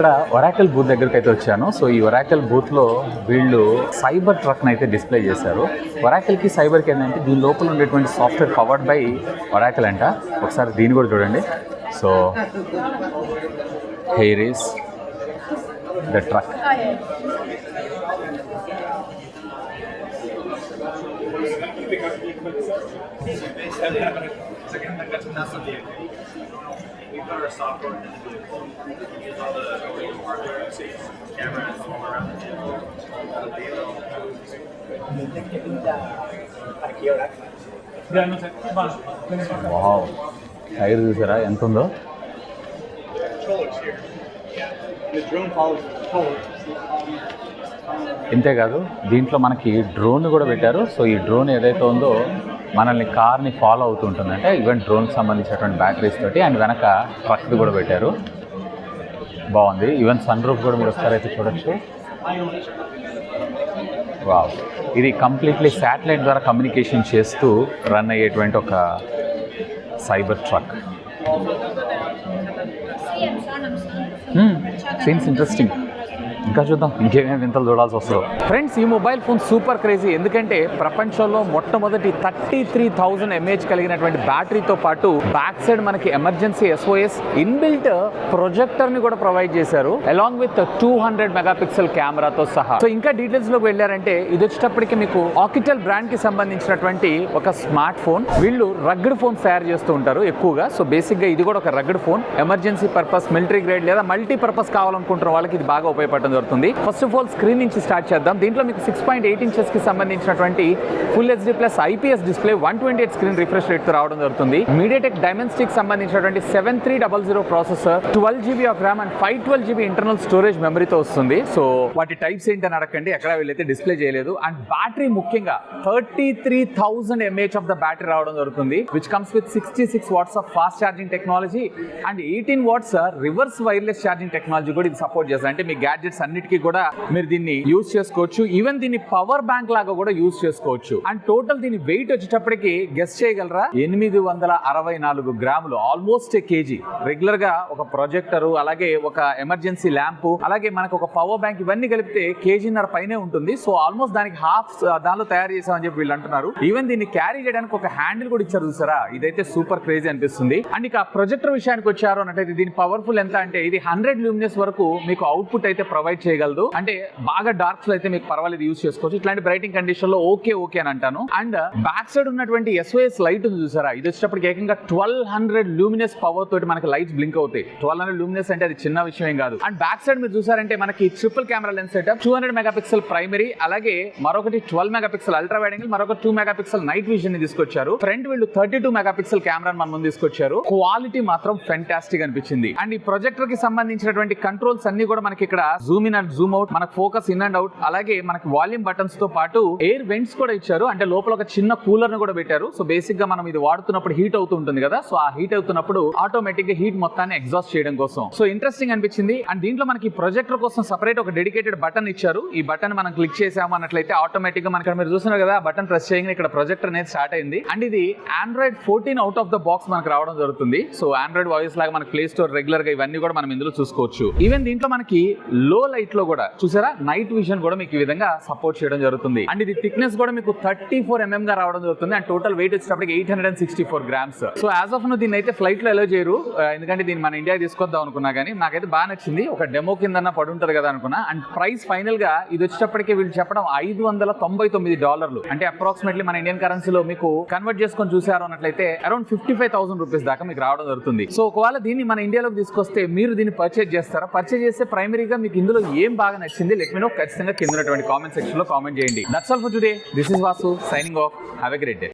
ఇక్కడ Oracle booth దగ్గరికి అయితే వచ్చాను. సో ఈ ఒరాకిల్ బూత్ లో వీళ్ళు సైబర్ ట్రక్ అయితే డిస్ప్లే చేశారు. ఒరాకిల్ కి సైబర్ కి ఏంటంటే దీని లోపల ఉండేటువంటి సాఫ్ట్వేర్ పవర్డ్ బై ఒరాకిల్ అంట. ఒకసారి దీన్ని కూడా చూడండి. So here is the truck. Wow, tyre చూసారా ఎంత ఉందో. ఇంతేకాదు దీంట్లో మనకి డ్రోన్ కూడా పెట్టారు. సో ఈ డ్రోన్ ఏదైతే ఉందో మనల్ని కార్ని ఫాలో అవుతుంటుంది. అంటే ఈవెన్ డ్రోన్కి సంబంధించినటువంటి బ్యాటరీస్ తోటి అండ్ వెనక ట్రక్ది కూడా పెట్టారు. బాగుంది. ఈవెన్ సన్ రూఫ్ కూడా మీరు ఒకసారి చూడొచ్చు. వావ్, ఇది కంప్లీట్లీ శాటిలైట్ ద్వారా కమ్యూనికేషన్ చేస్తూ రన్ అయ్యేటువంటి ఒక సైబర్ ట్రక్. Scenes interesting. ఇంకా చూద్దాం ఇంకేమేమి వింతలు చూడాల్సి వస్తుందో. ఫ్రెండ్స్, ఈ మొబైల్ ఫోన్ సూపర్ క్రేజీ. ఎందుకంటే ప్రపంచంలో మొట్టమొదటి 33,000 mAh కలిగినటువంటి బ్యాటరీతో పాటు బ్యాక్ సైడ్ మనకి ఎమర్జెన్సీ SOS ఇన్బిల్ట్ ప్రొజెక్టర్ ని కూడా ప్రొవైడ్ చేశారు, అలాంగ్ విత్ 200 మెగాపిక్సెల్ కెమెరాతో సహా. సో ఇంకా డీటెయిల్స్ లోకి వెళ్ళారంటే ఇది వచ్చేటప్పటికి మీకు ఆకిటెల్ బ్రాండ్ కి సంబంధించినటువంటి ఒక స్మార్ట్ ఫోన్. వీళ్ళు రగ్గడ్ ఫోన్స్ తయారు చేస్తూ ఉంటారు ఎక్కువగా. సో బేసిక్ గా ఇది కూడా ఒక rugged phone. Emergency purpose, military grade లేదా మల్టీపర్పస్ కావాలనుకుంటున్న వాళ్ళకి ఇది బాగా ఉపయోగపడుతుంది. ఫస్ట్ ఆఫ్ ఆల్ స్క్రీన్ నుంచి స్టార్ట్ చేద్దాం. దీంట్లో మీకు 6.8 ఇంచెస్ కి సంబంధించినటువంటి full HD plus IPS display 128 screen refresh rate తో రావడం జరుగుతుంది. మీడియాటెక్ డైమెన్సిటీకి సంబంధించినటువంటి 7300 processor, 12GB of RAM and 512GB internal storage మెమరీతో వస్తుంది. సో వాటి టైప్స్ ఏంటని అడగండి, ఎక్కడ వీళ్ళైతే డిస్ప్లే చేయలేదు. అండ్ బ్యాటరీ ముఖ్యంగా 33,000 mAh ఆఫ్ ద బ్యాటరీ రావడం జరుగుతుంది, which comes with 66 watts of fast charging technology and 18 watts reverse wireless charging technology కూడా ఇది సపోర్ట్ చేస్తుంది. అంటే మీ గ్యాడ్జెట్స్ అన్నిటికీ కూడా మీరు దీన్ని యూజ్ చేసుకోవచ్చు. ఈవెన్ దీన్ని పవర్ బ్యాంక్ లాగా కూడా యూజ్ చేసుకోవచ్చు. అండ్ టోటల్ దీని వెయిట్ వచ్చేటప్పటికి గెస్ చేయగలరా? 864 గ్రాములు, ఆల్మోస్ట్ కేజీ. రెగ్యులర్ గా ఒక ప్రొజెక్టర్, అలాగే ఒక ఎమర్జెన్సీ ల్యాంప్, అలాగే మనకు ఒక పవర్ బ్యాంక్, ఇవన్నీ కలిపితే కేజీన్నర పైనే ఉంటుంది. సో ఆల్మోస్ట్ దానికి హాఫ్ దానిలో తయారు చేసామని చెప్పి వీళ్ళు అంటున్నారు. ఈవెన్ దీన్ని క్యారీ చేయడానికి ఒక హ్యాండిల్ కూడా ఇచ్చారు చూసారా, ఇదైతే సూపర్ క్రేజీ అనిపిస్తుంది. అండ్ ఇక ప్రొజెక్టర్ విషయానికి వచ్చారు అన్నట్లయితే దీని పవర్ఫుల్ ఎంత అంటే ఇది 100 లూమినస్ వరకు మీకు అవుట్పుట్ అయితే ప్రొవైడ్ చేయగలదు. అంటే బాగా డార్క్స్ లో అయితే మీకు పర్వాలేదు, యూజ్ చేసుకోవచ్చు. ఇట్లాంటి బ్రైటింగ్ కండిషన్ లో ఓకే అని అంటాను. అండ్ బ్యాక్ సైడ్ ఉన్నటువంటి SOS లైట్ ఉంది చూసారా, ఇది వచ్చేటప్పటికి ఏకంగా 1200 లూమినస్ పవర్ తోటి మనకి లైట్స్ బ్లింక్ అవుతాయి. 1200 లూమినస్ అంటే అది చిన్న విషయం ఏం కాదు. అండ్ బ్యాక్ సైడ్ మీరు చూసారంటే మనకి triple camera lens setup, 200 megapixel primary, అలాగే మరొకటి 12 మెగాపిక్సెల్ అల్ట్రా వైడ్ యాంగిల్, మరొక 2 మెగాపిక్సెల్ నైట్ విజన్ ని తీసుకొచ్చారు. ఫ్రంట్ వీళ్ళు 32 మెగాపిక్సెల్ కెమెరాని మన ముందు తీసుకొచ్చారు. క్వాలిటీ మాత్రం ఫెంటాస్టిక్ అనిపించింది. అండ్ ఈ ప్రొజెక్టర్ కి సంబంధించినటువంటి కంట్రోల్స్ అన్ని కూడా మనకి ఇక్కడ Zoom in and Zoom out, మనకు ఫోకస్ ఇన్ అండ్ అవుట్, అలాగే మనకి వాల్యూమ్ బటన్స్ తో పాటు ఎయిర్ వెంట్స్ కూడా ఇచ్చారు. అంటే లోపల ఒక చిన్న కూలర్ ని కూడా పెట్టారు. సో బేసిక్ గా మనం ఇది వాడుతున్నప్పుడు హీట్ అవుతూ ఉంటుంది కదా, సో ఆ హీట్ అవుతున్నప్పుడు ఆటోమేటిక్ గా హీట్ మొత్తాన్ని ఎగ్జాస్ట్ చేయడం కోసం. సో ఇంట్రెస్టింగ్ అనిపించింది. అండ్ దీంట్లో మనకి ప్రొజెక్టర్ కోసం సెపరేట్ ఒక డెడికేటెడ్ బటన్ ఇచ్చారు. ఈ బటన్ మనం క్లిక్ చేసాము అన్నట్లయితే ఆటోమేటిక్ గా మనకి మీరు చూస్తున్నారు కదా, బటన్ ప్రెస్ చేయగానే ఇక్కడ ప్రొజెక్టర్ అనేది స్టార్ట్ అయింది. అండ్ ఇది Android 14 out of the box మనకు రావడం జరుగుతుంది. సో ఆండ్రాయిడ్ వాయిస్ లాగా మనకి ప్లే స్టోర్ రెగ్యులర్ గా ఇవన్నీ కూడా మనం ఇందులో చూసుకోవచ్చు. ఈవెన్ దీంట్లో మనకి లో లైట్ లో కూడా చూసారా, నైట్ విజన్ కూడా మీకు ఈ విధంగా సపోర్ట్ చేయడం జరుగుతుంది. అండ్ ఇది థిక్నెస్ కూడా మీకు 34 mm గా రావడం జరుగుతుంది. అండ్ టోటల్ వెయిట్ వచ్చేటప్పటికి 864 grams. So as of now దీన్ని అయితే ఫ్లైట్ లో ఎలా చేయరు, ఎందుకంటే దీన్ని మన ఇండియా తీసుకొద్దాం అనుకున్నా, కానీ నాకైతే బాగా నచ్చింది. ఒక డెమో కింద పడి ఉంటది కదా అనుకున్నా. అండ్ ప్రైస్ ఫైనల్ గా ఇది వచ్చేటప్పటికి వీళ్ళు చెప్పడం $599, అంటే అప్రాక్సిమేట్లీ మన ఇండియన్ కరెన్సీలో మీకు కన్వర్ట్ చేసుకొని చూసారు అన్నట్లయితే అరౌండ్ 55,000 రూపీస్ దాకా మీకు రావడం జరుగుతుంది. సో ఒకవేళ దీన్ని మన ఇండియాలోకి తీసుకొస్తే మీరు దీన్ని పర్చేజ్ చేస్తారా? పర్చేజ్ చేస్తే ప్రైమరీగా మీకు ఇందులో ఏం బాగా నచ్చింది లెట్ మీ నో ఖచ్చితంగా కింద ఉన్నటువంటి కామెంట్ సెక్షన్ లో కామెంట్ చేయండి. That's all for today. This is Vasu signing off. Have a great day.